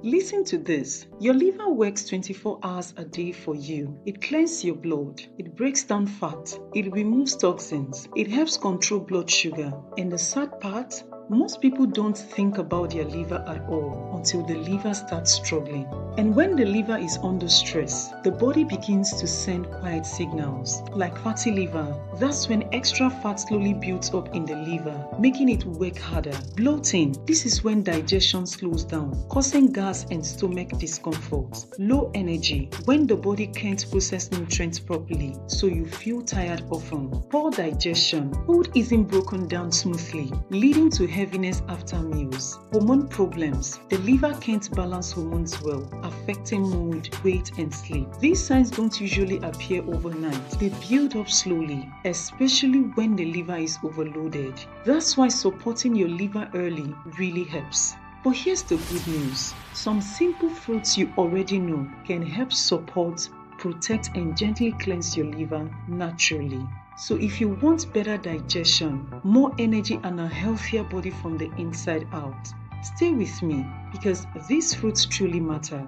Listen to this. Your liver works 24 hours a day for you. It cleanses your blood. It breaks down fat. It removes toxins. It helps control blood sugar. And the sad part? Most people don't think about their liver at all until the liver starts struggling. And when the liver is under stress, the body begins to send quiet signals, like fatty liver. That's when extra fat slowly builds up in the liver, making it work harder. Bloating. This is when digestion slows down, causing gas and stomach discomfort. Low energy. When the body can't process nutrients properly, so you feel tired often. Poor digestion. Food isn't broken down smoothly, leading to heaviness after meals. Hormone problems. The liver can't balance hormones well, affecting mood, weight, and sleep. These signs don't usually appear overnight. They build up slowly, especially when the liver is overloaded. That's why supporting your liver early really helps. But here's the good news. Some simple fruits you already know can help support, protect, and gently cleanse your liver naturally. So if you want better digestion, more energy, and a healthier body from the inside out, stay with me because these fruits truly matter.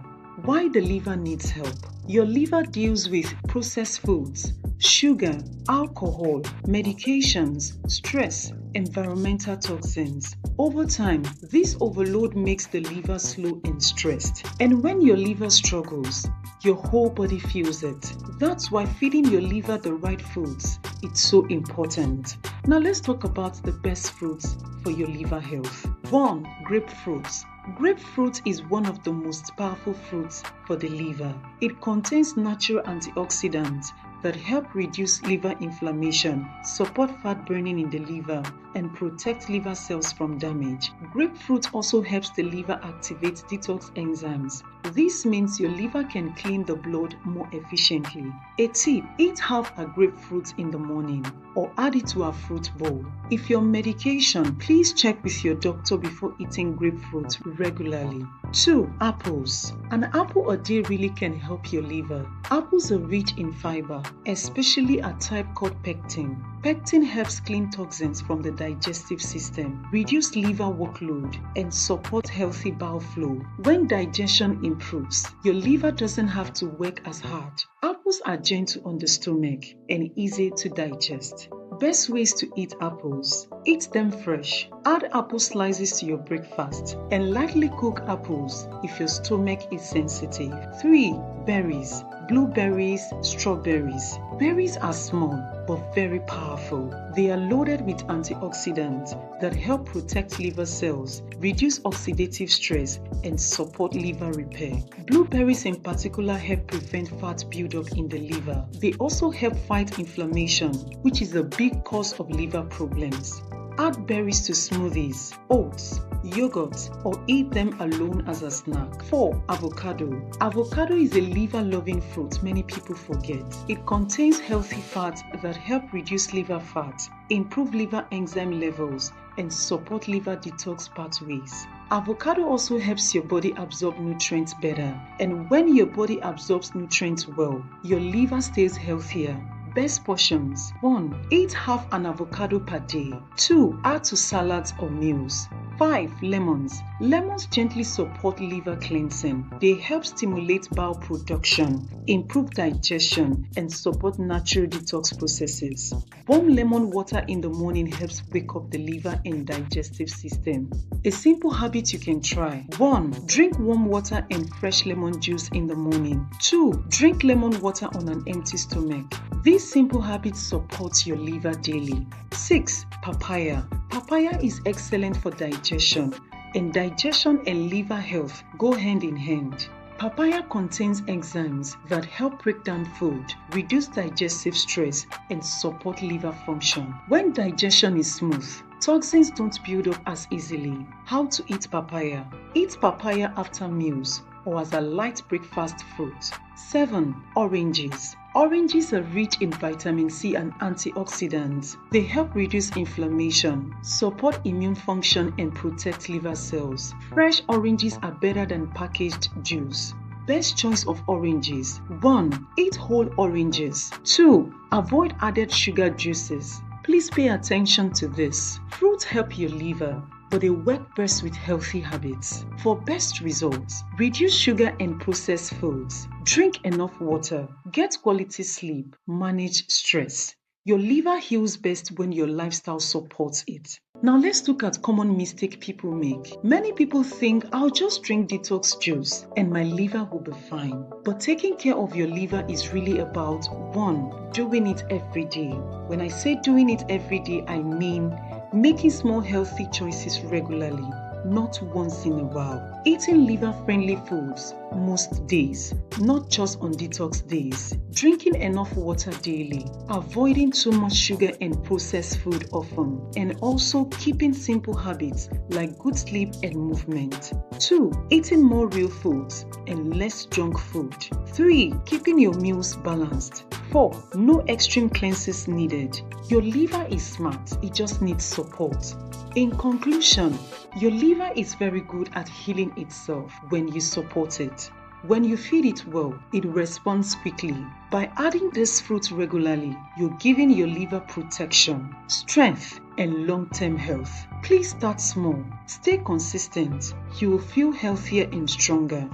Why the liver needs help. Your liver deals with processed foods, sugar, alcohol, medications, stress, environmental toxins. Over time, this overload makes the liver slow and stressed. And when your liver struggles, your whole body feels it. That's why feeding your liver the right foods is so important. Now let's talk about the best fruits for your liver health. 1. Grapefruits. Grapefruit is one of the most powerful fruits for the liver. It contains natural antioxidants that help reduce liver inflammation, support fat burning in the liver, and protect liver cells from damage. Grapefruit also helps the liver activate detox enzymes. This means your liver can clean the blood more efficiently. A tip: eat half a grapefruit in the morning or add it to a fruit bowl. If you're on medication, please check with your doctor before eating grapefruit regularly. 2. Apples. An apple a day really can help your liver. Apples are rich in fiber, especially a type called pectin. Pectin helps clean toxins from the digestive system, reduce liver workload, and support healthy bowel flow. When digestion improves, your liver doesn't have to work as hard. Apples are gentle on the stomach and easy to digest. Best ways to eat apples. Eat them fresh. Add apple slices to your breakfast and lightly cook apples if your stomach is sensitive. 3. Berries. Blueberries, strawberries. Berries are small but very powerful. They are loaded with antioxidants that help protect liver cells, reduce oxidative stress, and support liver repair. Blueberries in particular help prevent fat buildup in the liver. They also help fight inflammation, which is a big cause of liver problems. Add berries to smoothies, oats, yogurt, or eat them alone as a snack. 4. Avocado. Avocado is a liver-loving fruit many people forget. It contains healthy fats that help reduce liver fat, improve liver enzyme levels, and support liver detox pathways. Avocado also helps your body absorb nutrients better. And when your body absorbs nutrients well, your liver stays healthier. Best portions. 1. Eat half an avocado per day. 2. Add to salads or meals. 5. Lemons. Lemons gently support liver cleansing. They help stimulate bowel production, improve digestion, and support natural detox processes. Warm lemon water in the morning helps wake up the liver and digestive system. A simple habit you can try. 1. Drink warm water and fresh lemon juice in the morning. 2. Drink lemon water on an empty stomach. This simple habit supports your liver daily. 6. Papaya. Papaya is excellent for digestion, and digestion and liver health go hand in hand. Papaya contains enzymes that help break down food, reduce digestive stress, and support liver function. When digestion is smooth, toxins don't build up as easily. How to eat papaya? Eat papaya after meals or as a light breakfast fruit. 7. Oranges. Oranges are rich in vitamin C and antioxidants. They help reduce inflammation, support immune function, and protect liver cells. Fresh oranges are better than packaged juice. Best choice of oranges. 1. Eat whole oranges. 2. Avoid added sugar juices. Please pay attention to this. Fruits help your liver. but they work best with healthy habits. For best results, reduce sugar and processed foods, drink enough water, get quality sleep, manage stress. Your liver heals best when your lifestyle supports it. Now let's look at common mistake people make. Many people think I'll just drink detox juice and my liver will be fine. But taking care of your liver is really about 1. Doing it every day. When I say doing it every day, I mean making small healthy choices regularly, not once in a while. Eating liver-friendly foods most days, not just on detox days. Drinking enough water daily. Avoiding too much sugar and processed food often. And also keeping simple habits like good sleep and movement. 2. Eating more real foods and less junk food. 3. Keeping your meals balanced. 4. No extreme cleanses needed. Your liver is smart, it just needs support. In conclusion, your liver is very good at healing itself when you support it. When you feed it well, it responds quickly. By adding this fruit regularly, you're giving your liver protection, strength, and long-term health. Please start small. Stay consistent. You will feel healthier and stronger.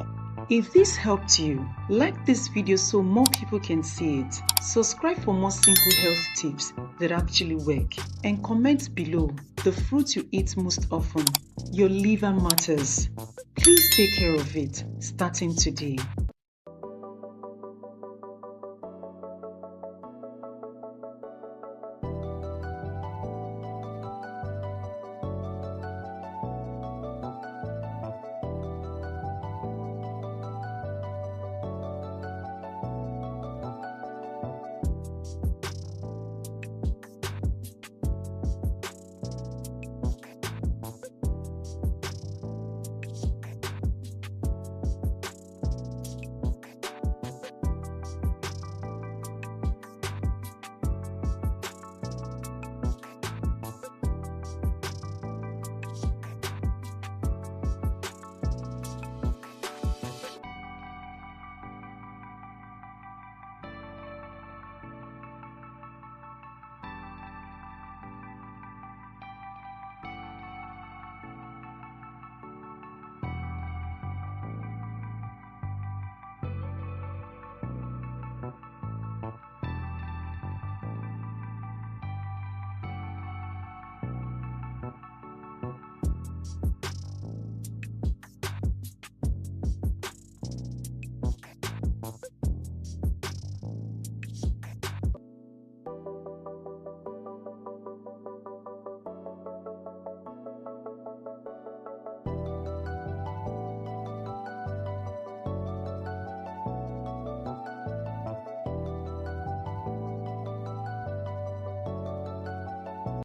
If this helped you, like this video so more people can see it. Subscribe for more simple health tips that actually work. And comment below the fruit you eat most often. Your liver matters. Please take care of it starting today.